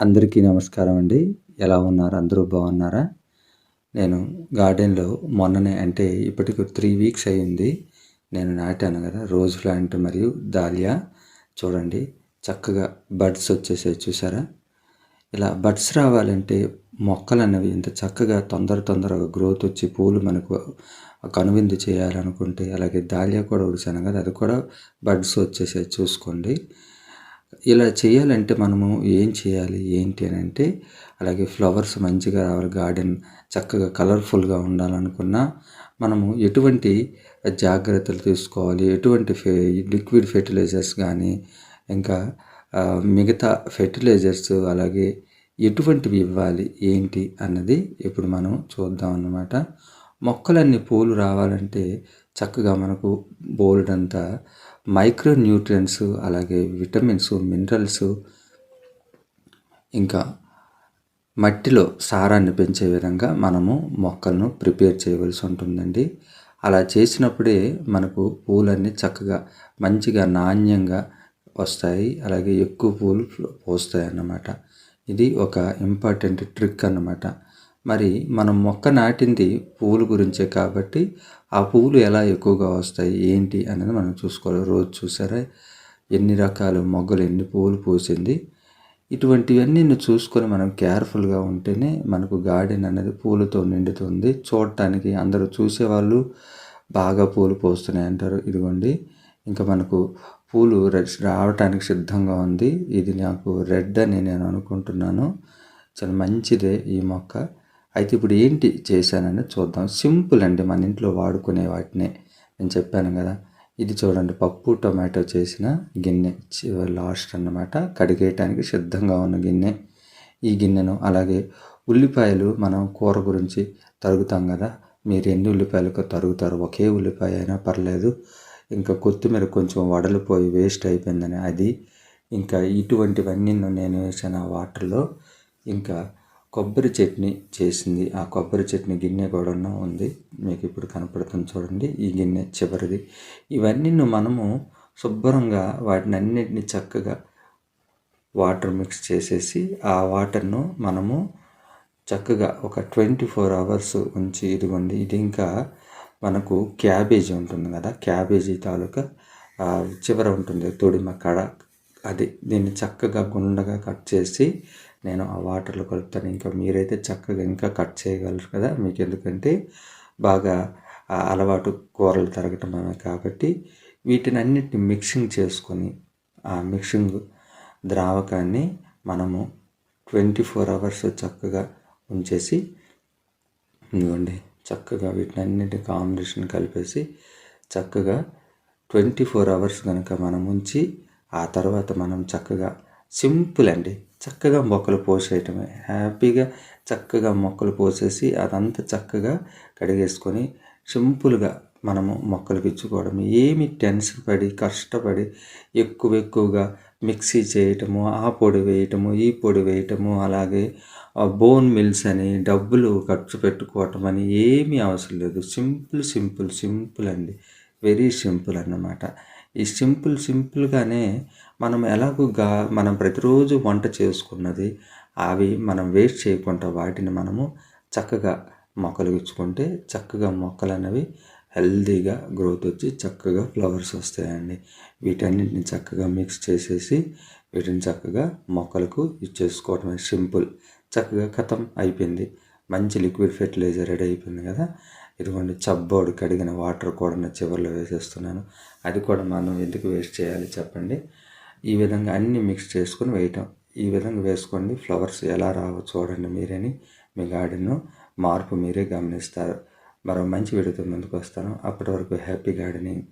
అందరికీ నమస్కారం అండి. ఎలా ఉన్నారు? అందరూ బాగున్నారా? నేను గార్డెన్‌లో మొన్ననే అంటే ఇప్పటికి 3 వీక్స్ అయింది. నేను నాటాను కదా! రోజ్ ప్లాంట్ మరియు దాలియా. చూడండి చక్కగా బడ్స్ వచ్చేసాయి చూసారా? ఇలా బడ్స్ రావాలంటే మొక్కలనేవి ఇంత చక్కగా తొందరగా గ్రోత్ వచ్చి పూలు మనకు కనువిందు చేయాలనుకుంటే అలాగే దాలియా కూడా ఒడిసాను కదా! అది కూడా బడ్స్ వచ్చేసాయి చూసుకోండి. ఇలా చేయాలంటే మనము ఏం చేయాలి ఏంటి అని అంటే అలాగే ఫ్లవర్స్ మంచిగా రావాలి, గార్డెన్ చక్కగా కలర్ఫుల్గా ఉండాలనుకున్నా మనము ఎటువంటి జాగ్రత్తలు తీసుకోవాలి, ఎటువంటి లిక్విడ్ ఫెర్టిలైజర్స్ కానీ ఇంకా మిగతా ఫెర్టిలైజర్స్ అలాగే ఎటువంటివి ఇవ్వాలి ఏంటి అన్నది ఇప్పుడు మనం చూద్దాం అన్నమాట. మొక్కలన్నీ పూలు రావాలంటే చక్కగా మనకు బోలెడంత మైక్రో న్యూట్రియంట్స్ అలాగే విటమిన్స్, మినరల్స్ ఇంకా మట్టిలో సారాన్ని పెంచే విధంగా మనము మొక్కలను ప్రిపేర్ చేయవలసి ఉంటుందండి. అలా చేసినప్పుడే మనకు పూలన్నీ చక్కగా మంచిగా నాణ్యంగా వస్తాయి, అలాగే ఎక్కువ పూలు పోస్తాయి అన్నమాట. ఇది ఒక ఇంపార్టెంట్ ట్రిక్ అన్నమాట. మరి మనం మొక్క నాటింది పువ్వుల గురించే కాబట్టి ఆ పువ్వులు ఎలా ఎక్కువగా వస్తాయి ఏంటి అనేది మనం చూసుకోవాలి. రోజు చూసారా ఎన్ని రకాల మొగ్గలు ఎన్ని పువ్వులు పూసింది. ఇటువంటివన్నీ చూసుకొని మనం కేర్ఫుల్గా ఉంటేనే మనకు గార్డెన్ అనేది పూలతో నిండుతుంది. చూడటానికి అందరూ చూసేవాళ్ళు బాగా పూలు పోస్తున్నాయి అంటారు. ఇదిగోండి ఇంకా మనకు పూలు రావటానికి సిద్ధంగా ఉంది. ఇది నాకు రెడ్ అని నేను అనుకుంటున్నాను. చాలా మంచిదే ఈ మొక్క. అయితే ఇప్పుడు ఏంటి చేశానని చూద్దాం. సింపుల్ అండి, మన ఇంట్లో వాడుకునే వాటినే నేను చెప్పాను కదా. ఇది చూడండి పప్పు టొమాటో చేసిన గిన్నె లాస్ట్ అన్నమాట, కడిగేయటానికి సిద్ధంగా ఉన్న గిన్నె. ఈ గిన్నెను అలాగే ఉల్లిపాయలు మనం కూర గురించి తరుగుతాం కదా, మీరు ఎన్ని ఉల్లిపాయలకు తరుగుతారు, ఒకే ఉల్లిపాయ అయినా పర్లేదు. ఇంకా కొత్తిమీర కొంచెం వడలిపోయి వేస్ట్ అయిపోయిందని అది, ఇంకా ఇటువంటివన్నీ నేను వేసాను ఆ వాటర్లో. ఇంకా కొబ్బరి చట్నీ చేసింది, ఆ కొబ్బరి చట్నీ గిన్నె కూడా ఉంది, మీకు ఇప్పుడు కనపడుతుంది చూడండి ఈ గిన్నె చివరిది. ఇవన్నీ మనము శుభ్రంగా వాటిని అన్నిటిని చక్కగా వాటర్ మిక్స్ చేసేసి ఆ వాటర్ను మనము చక్కగా ఒక 24 hours ఉంచి, ఇదిగోండి ఇది ఇంకా మనకు క్యాబేజీ ఉంటుంది కదా, క్యాబేజీ తాలూకా చివర ఉంటుంది తొడిమ కడ, అది దీన్ని చక్కగా గుండగా కట్ చేసి నేను ఆ వాటర్లో కలుపుతాను. ఇంకా మీరైతే చక్కగా ఇంకా కట్ చేయగలరు కదా, మీకు ఎందుకంటే బాగా అలవాటు కూరలు తరగటం కాబట్టి వీటిని అన్నిటిని మిక్సింగ్ చేసుకొని ఆ మిక్సింగ్ ద్రావకాన్ని మనము 24 hours చక్కగా ఉంచేసి ఇదిగోండి చక్కగా వీటిని అన్నిటి కాంబినేషన్ కలిపేసి చక్కగా 24 hours కనుక మనం ఉంచి ఆ తర్వాత మనం చక్కగా సింపుల్ అండి, చక్కగా మొక్కలు పోసేయటమే. హ్యాపీగా చక్కగా మొక్కలు పోసేసి అదంతా చక్కగా కడిగేసుకొని సింపుల్గా మనము మొక్కలకు ఇచ్చుకోవడం. ఏమి టెన్షన్ పడి కష్టపడి ఎక్కువగా మిక్సీ చేయటము, ఆ పొడి వేయటము ఈ పొడి వేయటము అలాగే బోన్ మిల్స్ అని డబ్బులు ఖర్చు పెట్టుకోవటం అని ఏమీ అవసరం లేదు. సింపుల్ అండి, వెరీ సింపుల్ అన్నమాట. ఈ సింపుల్గానే మనం ఎలాగోగా మనం ప్రతిరోజు వంట చేసుకున్నది అవి మనం వేస్ట్ చేయకుండా వాటిని మనము చక్కగా మొక్కలు ఇచ్చుకుంటే చక్కగా మొక్కలు అనేవి హెల్తీగా గ్రోత్ వచ్చి చక్కగా ఫ్లవర్స్ వస్తాయండి. వీటన్నిటిని చక్కగా మిక్స్ చేసేసి వీటిని చక్కగా మొక్కలకు ఇచ్చేసుకోవటమే సింపుల్. చక్కగా ఖతం అయిపోయింది, మంచి లిక్విడ్ ఫెర్టిలైజర్ రెడీ అయిపోయింది కదా. ఇదిగోండి చబ్బోడు కడిగిన వాటర్ కూడా చివరిలో వేసేస్తున్నాను. అది కూడా మనం ఎందుకు వేస్ట్ చేయాలి చెప్పండి. ఈ విధంగా అన్నీ మిక్స్ చేసుకొని వేయటం, ఈ విధంగా వేసుకోండి. ఫ్లవర్స్ ఎలా రావో చూడండి మీరేని, మీ గార్డెన్ను మార్పు మీరే గమనిస్తారు. మరో మంచి వీడియోతో ముందుకు వస్తాను. అప్పటి వరకు హ్యాపీ గార్డెనింగ్.